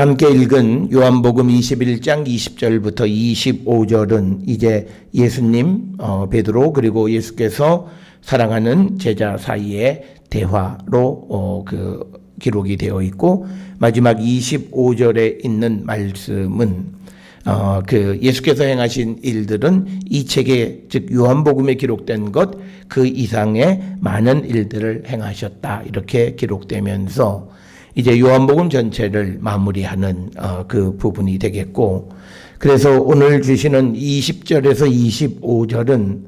우리가 함께 읽은 요한복음 21장 20절부터 25절은 이제 예수님, 베드로 그리고 예수께서 사랑하는 제자 사이의 대화로 기록이 되어 있고, 마지막 25절에 있는 말씀은 예수께서 행하신 일들은 이 책에, 즉 요한복음에 기록된 것 그 이상의 많은 일들을 행하셨다, 이렇게 기록되면서 이제 요한복음 전체를 마무리하는 그 부분이 되겠고, 그래서 오늘 주시는 20절에서 25절은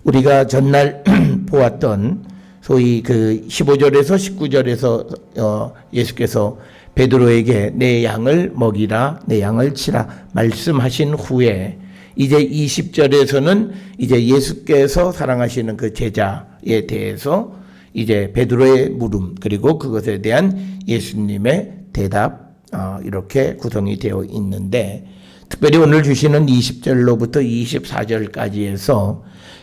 우리가 전날 보았던 소위 15절에서 19절에서 예수께서 베드로에게 내 양을 먹이라, 내 양을 치라 말씀하신 후에 이제 20절에서는 이제 예수께서 사랑하시는 그 제자에 대해서 이제 베드로의 물음, 그리고 그것에 대한 예수님의 대답, 이렇게 구성이 되어 있는데, 특별히 오늘 주시는 20절로부터 24절까지에서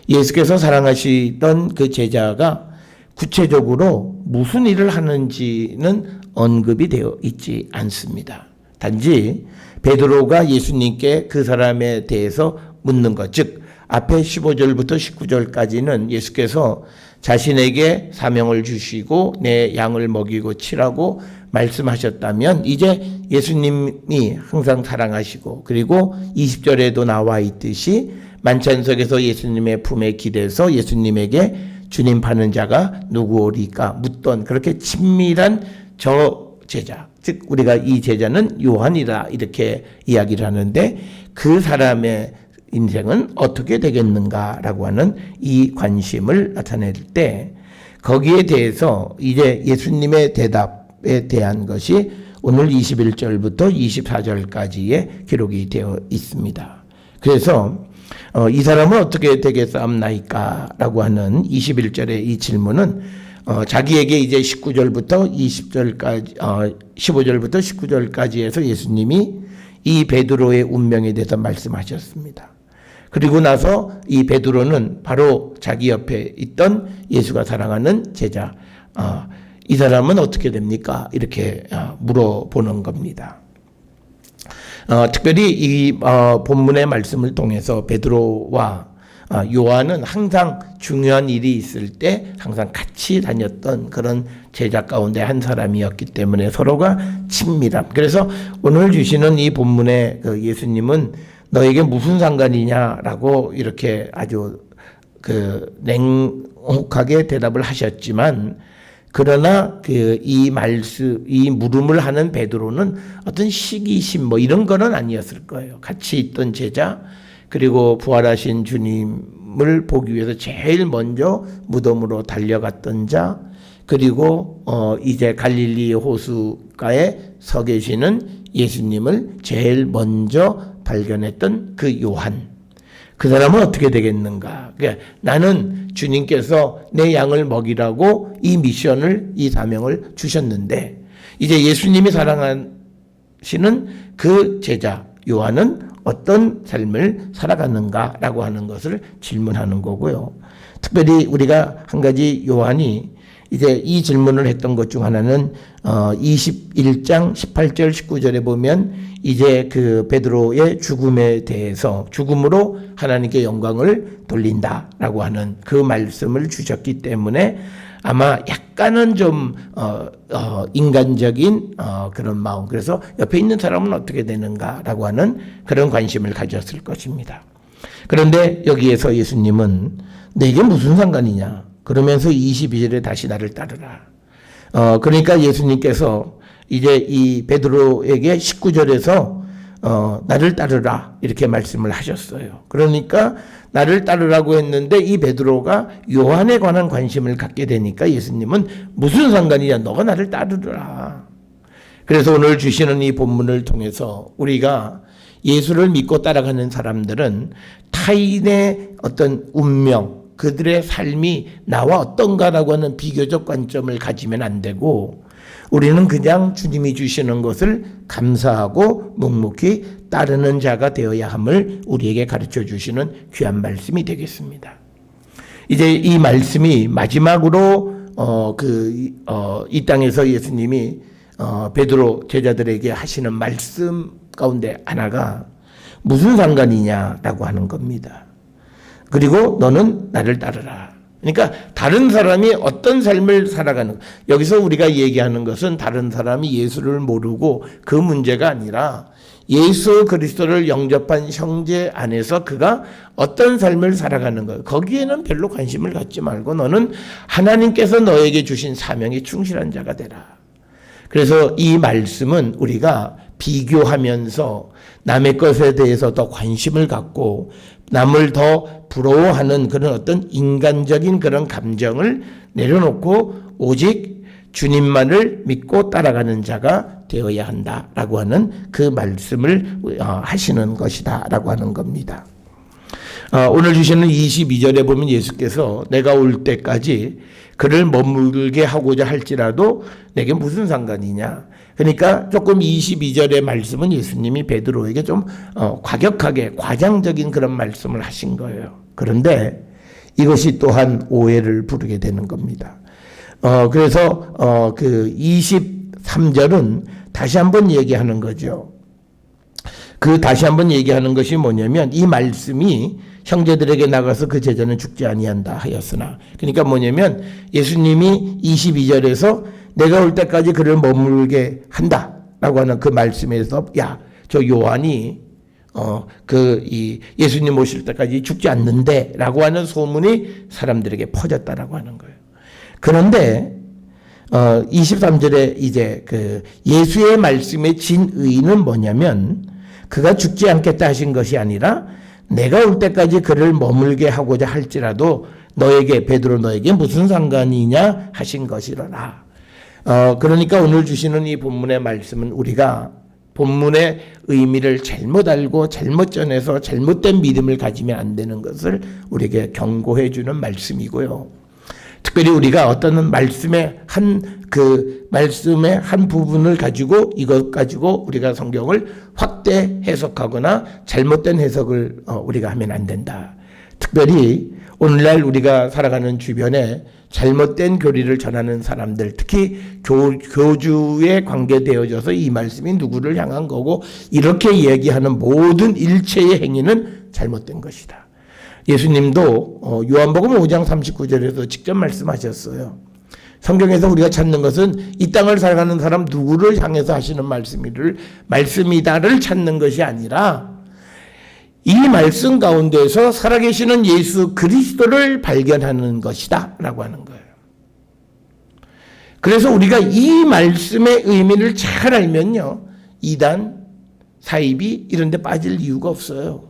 예수께서 사랑하시던 그 제자가 구체적으로 무슨 일을 하는지는 언급이 되어 있지 않습니다. 단지 베드로가 예수님께 그 사람에 대해서 묻는 것, 즉 앞에 15절부터 19절까지는 예수께서 자신에게 사명을 주시고 내 양을 먹이고 치라고 말씀하셨다면, 이제 예수님이 항상 사랑하시고, 그리고 20절에도 나와 있듯이 만찬석에서 예수님의 품에 기대서 예수님에게 주님 파는 자가 누구오리까 묻던 그렇게 친밀한 저 제자, 즉 우리가 이 제자는 요한이라 이렇게 이야기를 하는데, 그 사람의 인생은 어떻게 되겠는가라고 하는 이 관심을 나타낼 때, 거기에 대해서 이제 예수님의 대답에 대한 것이 오늘 21절부터 24절까지의 기록이 되어 있습니다. 그래서 이 사람은 어떻게 되겠사옵나이까 라고 하는 21절의 이 질문은 자기에게 이제 19절부터 20절까지 15절부터 19절까지 해서 예수님이 이 베드로의 운명에 대해서 말씀하셨습니다. 그리고 나서 이 베드로는 바로 자기 옆에 있던 예수가 사랑하는 제자, 이 사람은 어떻게 됩니까? 이렇게 물어보는 겁니다. 특별히 이 본문의 말씀을 통해서 베드로와 요한은 항상 중요한 일이 있을 때 항상 같이 다녔던 그런 제자 가운데 한 사람이었기 때문에 서로가 친밀함. 그래서 오늘 주시는 이 본문의 예수님은 너에게 무슨 상관이냐라고 이렇게 아주 냉혹하게 대답을 하셨지만, 그러나 이 물음을 하는 베드로는 어떤 시기심 이런 거는 아니었을 거예요. 같이 있던 제자, 그리고 부활하신 주님을 보기 위해서 제일 먼저 무덤으로 달려갔던 자, 그리고 이제 갈릴리 호수가에 서 계시는 예수님을 제일 먼저 발견했던 그 요한. 그 사람은 어떻게 되겠는가? 그러니까 나는 주님께서 내 양을 먹이라고 이 미션을, 이 사명을 주셨는데, 이제 예수님이 사랑하시는 그 제자 요한은 어떤 삶을 살아가는가라고 하는 것을 질문하는 거고요. 특별히 우리가 한 가지 요한이 이제 이 질문을 했던 것 중 하나는 21장 18절 19절에 보면 이제 그 베드로의 죽음에 대해서, 죽음으로 하나님께 영광을 돌린다라고 하는 그 말씀을 주셨기 때문에 아마 약간은 좀 인간적인 그런 마음, 그래서 옆에 있는 사람은 어떻게 되는가라고 하는 그런 관심을 가졌을 것입니다. 그런데 여기에서 예수님은 내게 무슨 상관이냐 그러면서 22절에 다시 나를 따르라. 그러니까 예수님께서 이제 이 베드로에게 19절에서 나를 따르라 이렇게 말씀을 하셨어요. 그러니까 나를 따르라고 했는데 이 베드로가 요한에 관한 관심을 갖게 되니까 예수님은 무슨 상관이냐, 너가 나를 따르라. 그래서 오늘 주시는 이 본문을 통해서 우리가 예수를 믿고 따라가는 사람들은 타인의 어떤 운명, 그들의 삶이 나와 어떤가라고 하는 비교적 관점을 가지면 안 되고, 우리는 그냥 주님이 주시는 것을 감사하고 묵묵히 따르는 자가 되어야 함을 우리에게 가르쳐 주시는 귀한 말씀이 되겠습니다. 이제 이 말씀이 마지막으로 이 땅에서 예수님이 베드로 제자들에게 하시는 말씀 가운데 하나가 무슨 상관이냐라고 하는 겁니다. 그리고 너는 나를 따르라. 그러니까 다른 사람이 어떤 삶을 살아가는, 여기서 우리가 얘기하는 것은 다른 사람이 예수를 모르고 그 문제가 아니라 예수 그리스도를 영접한 형제 안에서 그가 어떤 삶을 살아가는 것, 거기에는 별로 관심을 갖지 말고 너는 하나님께서 너에게 주신 사명에 충실한 자가 되라. 그래서 이 말씀은 우리가 비교하면서 남의 것에 대해서 더 관심을 갖고 남을 더 부러워하는 그런 어떤 인간적인 그런 감정을 내려놓고 오직 주님만을 믿고 따라가는 자가 되어야 한다라고 하는 그 말씀을 하시는 것이다라고 하는 겁니다. 오늘 주시는 22절에 보면 예수께서 내가 올 때까지 그를 머물게 하고자 할지라도 내게 무슨 상관이냐. 그러니까 조금 22절의 말씀은 예수님이 베드로에게 좀 과격하게 과장적인 그런 말씀을 하신 거예요. 그런데 이것이 또한 오해를 부르게 되는 겁니다. 그래서 그 23절은 다시 한번 얘기하는 거죠. 그 다시 한번 얘기하는 것이 뭐냐면 이 말씀이 형제들에게 나가서 그 제자는 죽지 아니한다 하였으나, 그러니까 뭐냐면 예수님이 22절에서 내가 올 때까지 그를 머물게 한다라고 하는 그 말씀에서 저 요한이 예수님 오실 때까지 죽지 않는데라고 하는 소문이 사람들에게 퍼졌다라고 하는 거예요. 그런데 23절에 이제 그 예수의 말씀의 진의는 뭐냐면 그가 죽지 않겠다 하신 것이 아니라 내가 올 때까지 그를 머물게 하고자 할지라도 너에게, 베드로 너에게 무슨 상관이냐 하신 것이로라. 그러니까 오늘 주시는 이 본문의 말씀은 우리가 본문의 의미를 잘못 알고 잘못 전해서 잘못된 믿음을 가지면 안 되는 것을 우리에게 경고해 주는 말씀이고요. 특별히 우리가 어떤 말씀의 한 부분을 가지고 이것 가지고 우리가 성경을 확대 해석하거나 잘못된 해석을 우리가 하면 안 된다. 특별히 오늘날 우리가 살아가는 주변에 잘못된 교리를 전하는 사람들, 특히 교주에 관계되어져서 이 말씀이 누구를 향한 거고 이렇게 얘기하는 모든 일체의 행위는 잘못된 것이다. 예수님도 요한복음 5장 39절에서 직접 말씀하셨어요. 성경에서 우리가 찾는 것은 이 땅을 살아가는 사람 누구를 향해서 하시는 말씀이다를 찾는 것이 아니라 이 말씀 가운데서 살아계시는 예수 그리스도를 발견하는 것이다 라고 하는 거예요. 그래서 우리가 이 말씀의 의미를 잘 알면요, 이단, 사이비 이런 데 빠질 이유가 없어요.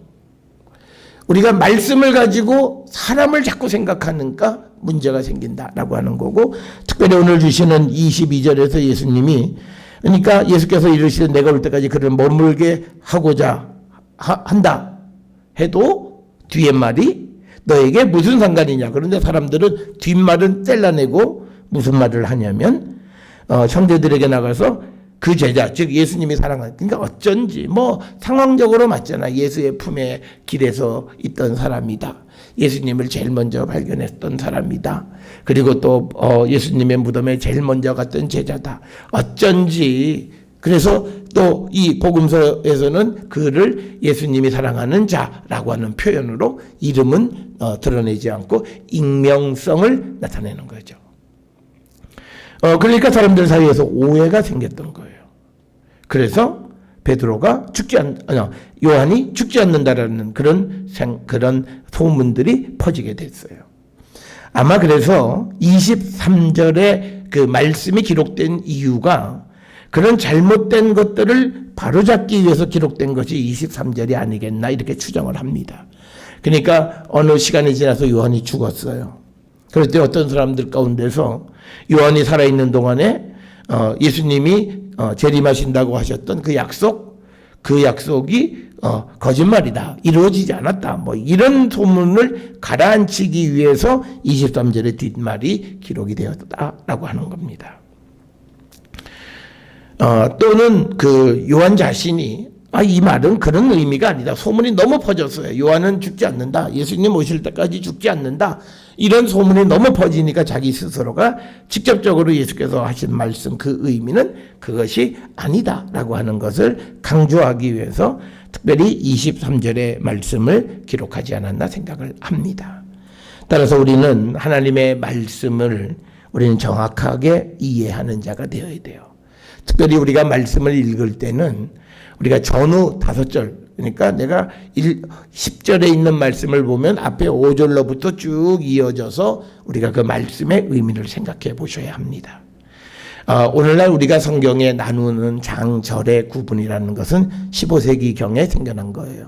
우리가 말씀을 가지고 사람을 자꾸 생각하니까 문제가 생긴다라고 하는 거고, 특별히 오늘 주시는 22절에서 예수님이, 그러니까 예수께서 이르시되 내가 올 때까지 그를 머물게 하고자 한다 해도 뒤에 말이 너에게 무슨 상관이냐. 그런데 사람들은 뒷말은 떼려내고 무슨 말을 하냐면 형제들에게 나가서 그 제자, 즉 예수님이 사랑하는, 그러니까 어쩐지 상황적으로 맞잖아. 예수의 품에 길에서 있던 사람이다. 예수님을 제일 먼저 발견했던 사람이다. 그리고 또 예수님의 무덤에 제일 먼저 갔던 제자다. 어쩐지. 그래서 또 이 복음서에서는 그를 예수님이 사랑하는 자라고 하는 표현으로 이름은 드러내지 않고 익명성을 나타내는 거죠. 그러니까 사람들 사이에서 오해가 생겼던 거예요. 그래서 베드로가 요한이 죽지 않는다라는 그런 소문들이 퍼지게 됐어요. 아마 그래서 23절에 그 말씀이 기록된 이유가 그런 잘못된 것들을 바로잡기 위해서 기록된 것이 23절이 아니겠나 이렇게 추정을 합니다. 그러니까 어느 시간이 지나서 요한이 죽었어요. 그럴 때 어떤 사람들 가운데서 요한이 살아있는 동안에 예수님이 재림하신다고 하셨던 그 약속이 거짓말이다, 이루어지지 않았다, 이런 소문을 가라앉히기 위해서 23절의 뒷말이 기록이 되었다라고 하는 겁니다. 또는 그 요한 자신이 이 말은 그런 의미가 아니다. 소문이 너무 퍼졌어요. 요한은 죽지 않는다. 예수님 오실 때까지 죽지 않는다. 이런 소문이 너무 퍼지니까 자기 스스로가 직접적으로 예수께서 하신 말씀 그 의미는 그것이 아니다라고 하는 것을 강조하기 위해서 특별히 23절의 말씀을 기록하지 않았나 생각을 합니다. 따라서 우리는 하나님의 말씀을 우리는 정확하게 이해하는 자가 되어야 돼요. 특별히 우리가 말씀을 읽을 때는 우리가 전후 5절, 그러니까 내가 10절에 있는 말씀을 보면 앞에 5절로부터 쭉 이어져서 우리가 그 말씀의 의미를 생각해 보셔야 합니다. 오늘날 우리가 성경에 나누는 장절의 구분이라는 것은 15세기경에 생겨난 거예요.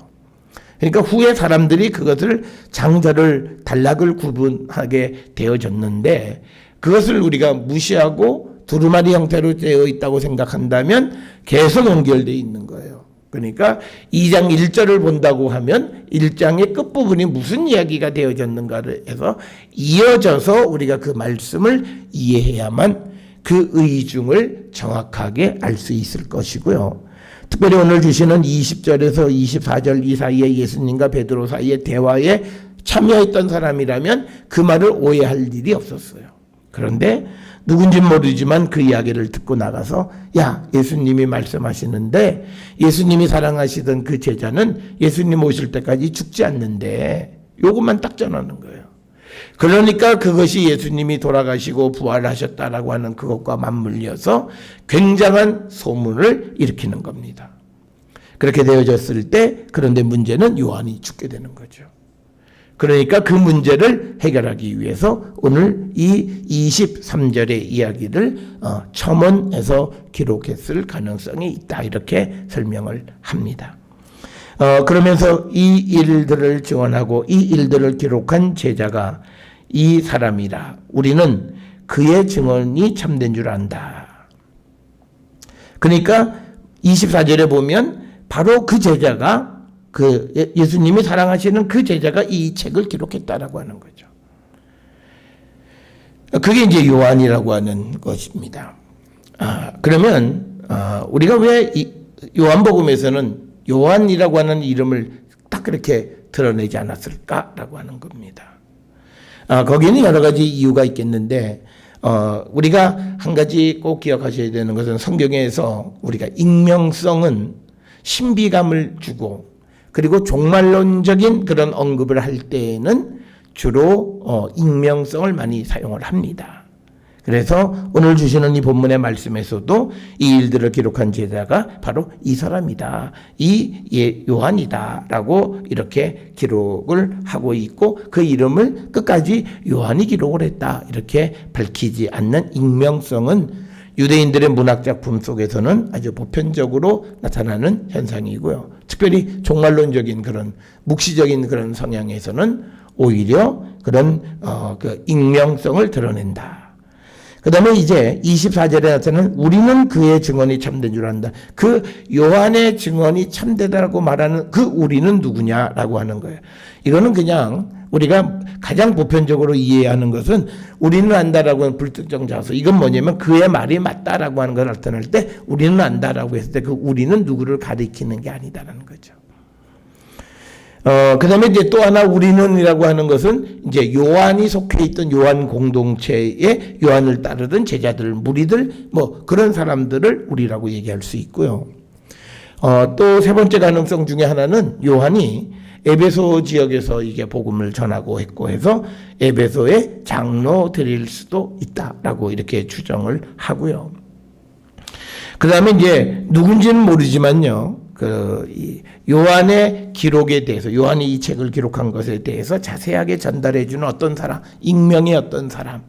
그러니까 후에 사람들이 그것을 장절을 단락을 구분하게 되어졌는데 그것을 우리가 무시하고 두루마리 형태로 되어 있다고 생각한다면 계속 연결되어 있는 거예요. 그러니까 2장 1절을 본다고 하면 1장의 끝부분이 무슨 이야기가 되어졌는가를 해서 이어져서 우리가 그 말씀을 이해해야만 그 의중을 정확하게 알 수 있을 것이고요. 특별히 오늘 주시는 20절에서 24절 이 사이에 예수님과 베드로 사이의 대화에 참여했던 사람이라면 그 말을 오해할 일이 없었어요. 그런데 누군지는 모르지만 그 이야기를 듣고 나가서 야, 예수님이 말씀하시는데 예수님이 사랑하시던 그 제자는 예수님 오실 때까지 죽지 않는데 요것만 딱 전하는 거예요. 그러니까 그것이 예수님이 돌아가시고 부활하셨다라고 하는 그것과 맞물려서 굉장한 소문을 일으키는 겁니다. 그렇게 되어졌을 때 그런데 문제는 요한이 죽게 되는 거죠. 그러니까 그 문제를 해결하기 위해서 오늘 이 23절의 이야기를 첨언해서 기록했을 가능성이 있다 이렇게 설명을 합니다. 그러면서 이 일들을 증언하고 이 일들을 기록한 제자가 이 사람이라 우리는 그의 증언이 참된 줄 안다. 그러니까 24절에 보면 바로 그 제자가 그 예수님이 사랑하시는 그 제자가 이 책을 기록했다라고 하는 거죠. 그게 이제 요한이라고 하는 것입니다. 그러면 우리가 왜 요한복음에서는 요한이라고 하는 이름을 딱 그렇게 드러내지 않았을까라고 하는 겁니다. 거기는 여러 가지 이유가 있겠는데 우리가 한 가지 꼭 기억하셔야 되는 것은 성경에서 우리가 익명성은 신비감을 주고 그리고 종말론적인 그런 언급을 할 때에는 주로 익명성을 많이 사용을 합니다. 그래서 오늘 주시는 이 본문의 말씀에서도 이 일들을 기록한 제자가 바로 이 사람이다. 이 요한이다. 라고 이렇게 기록을 하고 있고 그 이름을 끝까지 요한이 기록을 했다. 이렇게 밝히지 않는 익명성은 유대인들의 문학작품 속에서는 아주 보편적으로 나타나는 현상이고요. 특별히 종말론적인 그런 묵시적인 그런 성향에서는 오히려 그런 그 익명성을 드러낸다. 그 다음에 이제 24절에 나타나는 우리는 그의 증언이 참된 줄 안다. 그 요한의 증언이 참되다라고 말하는 그 우리는 누구냐라고 하는 거예요. 이거는 그냥 우리가 가장 보편적으로 이해하는 것은 우리는 안다라고 하는 불특정 자수. 이건 뭐냐면 그의 말이 맞다라고 하는 걸 나타낼 때 우리는 안다라고 했을 때 그 우리는 누구를 가리키는 게 아니다라는 거죠. 그 다음에 이제 또 하나 우리는이라고 하는 것은 이제 요한이 속해 있던 요한 공동체에 요한을 따르던 제자들, 무리들, 뭐 그런 사람들을 우리라고 얘기할 수 있고요. 또 세 번째 가능성 중에 하나는 요한이 에베소 지역에서 이게 복음을 전하고 했고 해서 에베소의 장로들일 수도 있다라고 이렇게 추정을 하고요. 그 다음에 이제 누군지는 모르지만요. 이 요한의 기록에 대해서 요한이 이 책을 기록한 것에 대해서 자세하게 전달해 주는 어떤 사람, 익명의 어떤 사람,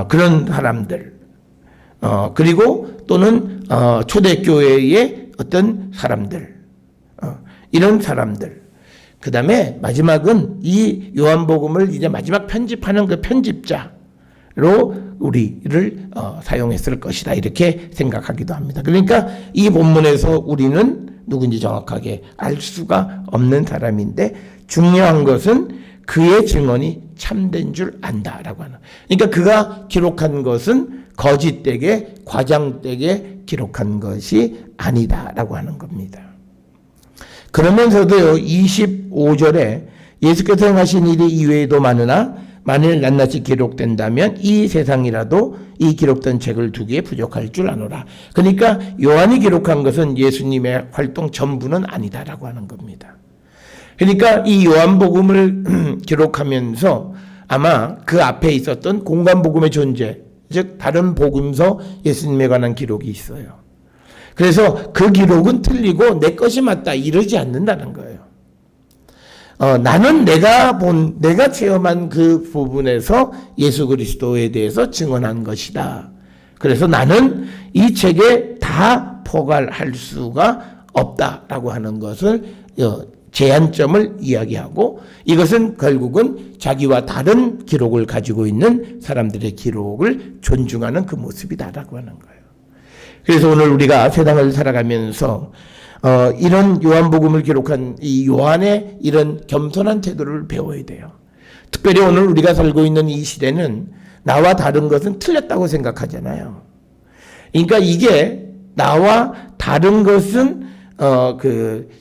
그런 사람들, 그리고 또는 초대교회의 어떤 사람들, 이런 사람들. 그 다음에 마지막은 이 요한복음을 이제 마지막 편집하는 그 편집자로 우리를 사용했을 것이다. 이렇게 생각하기도 합니다. 그러니까 이 본문에서 우리는 누군지 정확하게 알 수가 없는 사람인데 중요한 것은 그의 증언이 참된 줄 안다라고 하는. 그러니까 그가 기록한 것은 거짓되게 과장되게 기록한 것이 아니다라고 하는 겁니다. 그러면서도요 25절에 예수께서 행하신 일이 이외에도 많으나 만일 낱낱이 기록된다면 이 세상이라도 이 기록된 책을 두기에 부족할 줄 아노라. 그러니까 요한이 기록한 것은 예수님의 활동 전부는 아니다라고 하는 겁니다. 그러니까 이 요한복음을 기록하면서 아마 그 앞에 있었던 공관복음의 존재, 즉 다른 복음서 예수님에 관한 기록이 있어요. 그래서 그 기록은 틀리고 내 것이 맞다 이러지 않는다는 거예요. 나는 내가 체험한 그 부분에서 예수 그리스도에 대해서 증언한 것이다. 그래서 나는 이 책에 다 포괄할 수가 없다라고 하는 것을 제한점을 이야기하고, 이것은 결국은 자기와 다른 기록을 가지고 있는 사람들의 기록을 존중하는 그 모습이다라고 하는 거예요. 그래서 오늘 우리가 세상을 살아가면서 이런 요한복음을 기록한 이 요한의 이런 겸손한 태도를 배워야 돼요. 특별히 오늘 우리가 살고 있는 이 시대는 나와 다른 것은 틀렸다고 생각하잖아요. 그러니까 이게 나와 다른 것은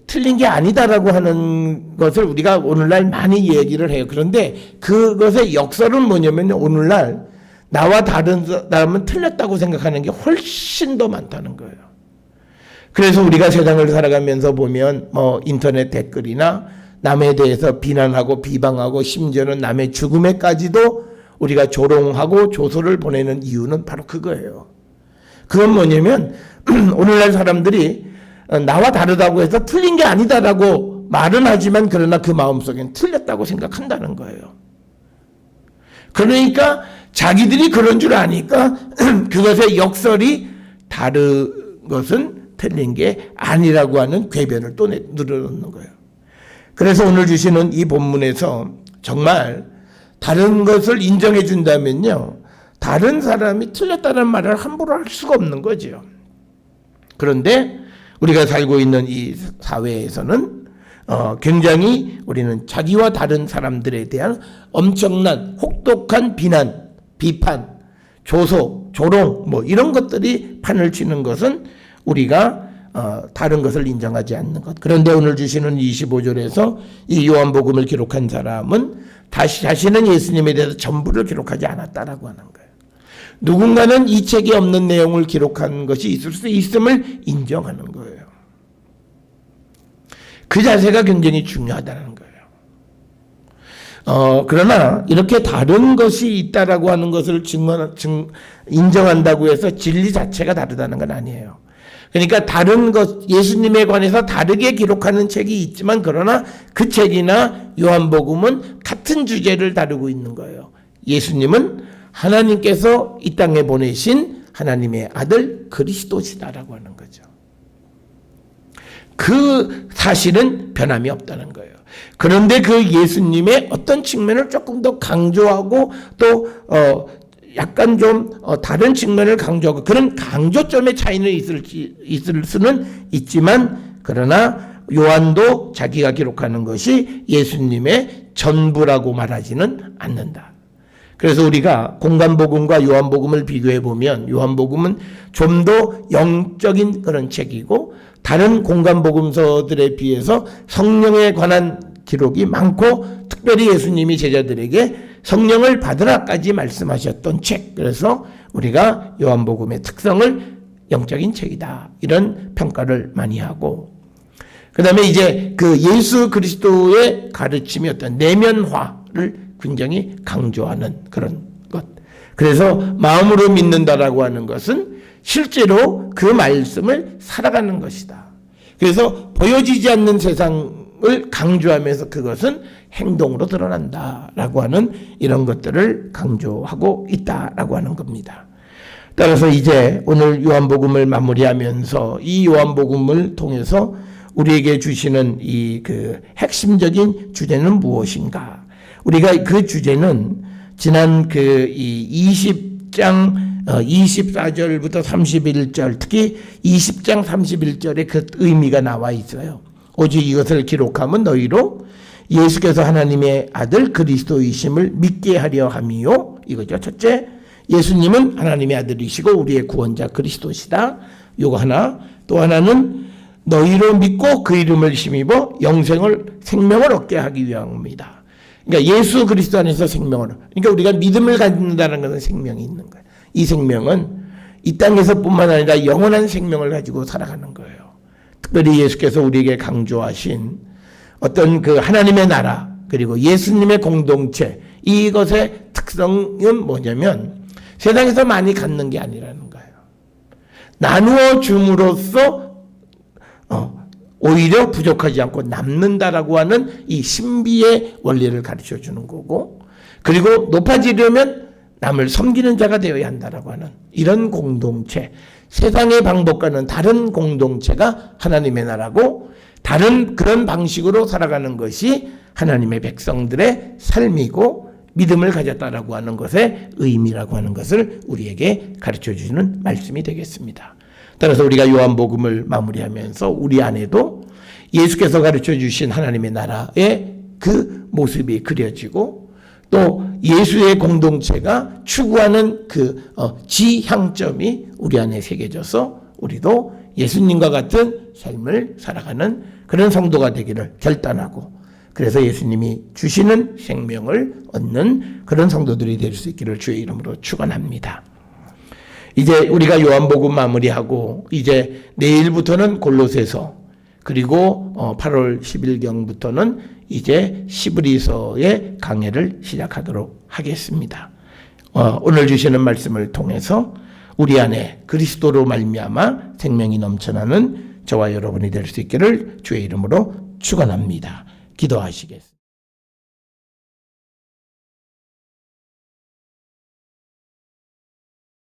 틀린 게 아니다라고 하는 것을 우리가 오늘날 많이 얘기를 해요. 그런데 그것의 역설은 뭐냐면 오늘날 나와 다른 사람은 틀렸다고 생각하는 게 훨씬 더 많다는 거예요. 그래서 우리가 세상을 살아가면서 보면 인터넷 댓글이나 남에 대해서 비난하고 비방하고 심지어는 남의 죽음에까지도 우리가 조롱하고 조소를 보내는 이유는 바로 그거예요. 그건 뭐냐면 오늘날 사람들이 나와 다르다고 해서 틀린 게 아니다라고 말은 하지만 그러나 그 마음속엔 틀렸다고 생각한다는 거예요. 그러니까 자기들이 그런 줄 아니까 그것의 역설이 다른 것은 틀린 게 아니라고 하는 궤변을 또 늘어놓는 거예요. 그래서 오늘 주시는 이 본문에서 정말 다른 것을 인정해 준다면요, 다른 사람이 틀렸다는 말을 함부로 할 수가 없는 거죠. 그런데 우리가 살고 있는 이 사회에서는 굉장히 우리는 자기와 다른 사람들에 대한 엄청난 혹독한 비난, 비판, 조소, 조롱 이런 것들이 판을 치는 것은 우리가 다른 것을 인정하지 않는 것. 그런데 오늘 주시는 25절에서 이 요한복음을 기록한 사람은 자신은 예수님에 대해서 전부를 기록하지 않았다라고 하는 거예요. 누군가는 이 책에 없는 내용을 기록한 것이 있을 수 있음을 인정하는 거예요. 그 자세가 굉장히 중요하다는 거예요. 그러나 이렇게 다른 것이 있다라고 하는 것을 인정한다고 해서 진리 자체가 다르다는 건 아니에요. 그러니까 다른 것, 예수님에 관해서 다르게 기록하는 책이 있지만 그러나 그 책이나 요한복음은 같은 주제를 다루고 있는 거예요. 예수님은 하나님께서 이 땅에 보내신 하나님의 아들 그리스도시다라고 하는 거죠. 그 사실은 변함이 없다는 거예요. 그런데 그 예수님의 어떤 측면을 조금 더 강조하고 또 약간 좀 다른 측면을 강조하고 그런 강조점의 차이는 있을 수는 있지만, 그러나 요한도 자기가 기록하는 것이 예수님의 전부라고 말하지는 않는다. 그래서 우리가 공관복음과 요한복음을 비교해 보면 요한복음은 좀 더 영적인 그런 책이고 다른 공관복음서들에 비해서 성령에 관한 기록이 많고, 특별히 예수님이 제자들에게 성령을 받으라까지 말씀하셨던 책. 그래서 우리가 요한복음의 특성을 영적인 책이다 이런 평가를 많이 하고, 그 다음에 이제 그 예수 그리스도의 가르침이 어떤 내면화를 굉장히 강조하는 그런 것. 그래서 마음으로 믿는다라고 하는 것은 실제로 그 말씀을 살아가는 것이다. 그래서 보여지지 않는 세상을 강조하면서 그것은 행동으로 드러난다라고 하는 이런 것들을 강조하고 있다라고 하는 겁니다. 따라서 이제 오늘 요한복음을 마무리하면서 이 요한복음을 통해서 우리에게 주시는 이 그 핵심적인 주제는 무엇인가? 우리가 그 주제는 지난 그 이 20장 24절부터 31절, 특히 20장 31절에 그 의미가 나와 있어요. 오직 이것을 기록하면 너희로 예수께서 하나님의 아들 그리스도이심을 믿게 하려 함이요. 이거죠. 첫째, 예수님은 하나님의 아들이시고 우리의 구원자 그리스도시다. 요거 하나. 또 하나는 너희로 믿고 그 이름을 힘입어 생명을 얻게 하기 위함입니다. 그러니까 예수 그리스도 안에서 생명을. 그러니까 우리가 믿음을 갖는다는 것은 생명이 있는 거예요. 이 생명은 이 땅에서뿐만 아니라 영원한 생명을 가지고 살아가는 거예요. 특별히 예수께서 우리에게 강조하신 어떤 그 하나님의 나라 그리고 예수님의 공동체, 이것의 특성은 뭐냐면 세상에서 많이 갖는 게 아니라는 거예요. 나누어 줌으로써 오히려 부족하지 않고 남는다라고 하는 이 신비의 원리를 가르쳐 주는 거고, 그리고 높아지려면 남을 섬기는 자가 되어야 한다라고 하는 이런 공동체, 세상의 방법과는 다른 공동체가 하나님의 나라고, 다른 그런 방식으로 살아가는 것이 하나님의 백성들의 삶이고 믿음을 가졌다라고 하는 것의 의미라고 하는 것을 우리에게 가르쳐 주시는 말씀이 되겠습니다. 따라서 우리가 요한복음을 마무리하면서 우리 안에도 예수께서 가르쳐 주신 하나님의 나라의 그 모습이 그려지고, 또 예수의 공동체가 추구하는 그 지향점이 우리 안에 새겨져서 우리도 예수님과 같은 삶을 살아가는 그런 성도가 되기를 결단하고, 그래서 예수님이 주시는 생명을 얻는 그런 성도들이 될 수 있기를 주의 이름으로 축원합니다. 이제 우리가 요한복음 마무리하고 이제 내일부터는 골로새서, 그리고 8월 10일경부터는 이제 시브리서의 강해를 시작하도록 하겠습니다. 오늘 주시는 말씀을 통해서 우리 안에 그리스도로 말미암아 생명이 넘쳐나는 저와 여러분이 될 수 있기를 주의 이름으로 축원합니다. 기도하시겠습니다.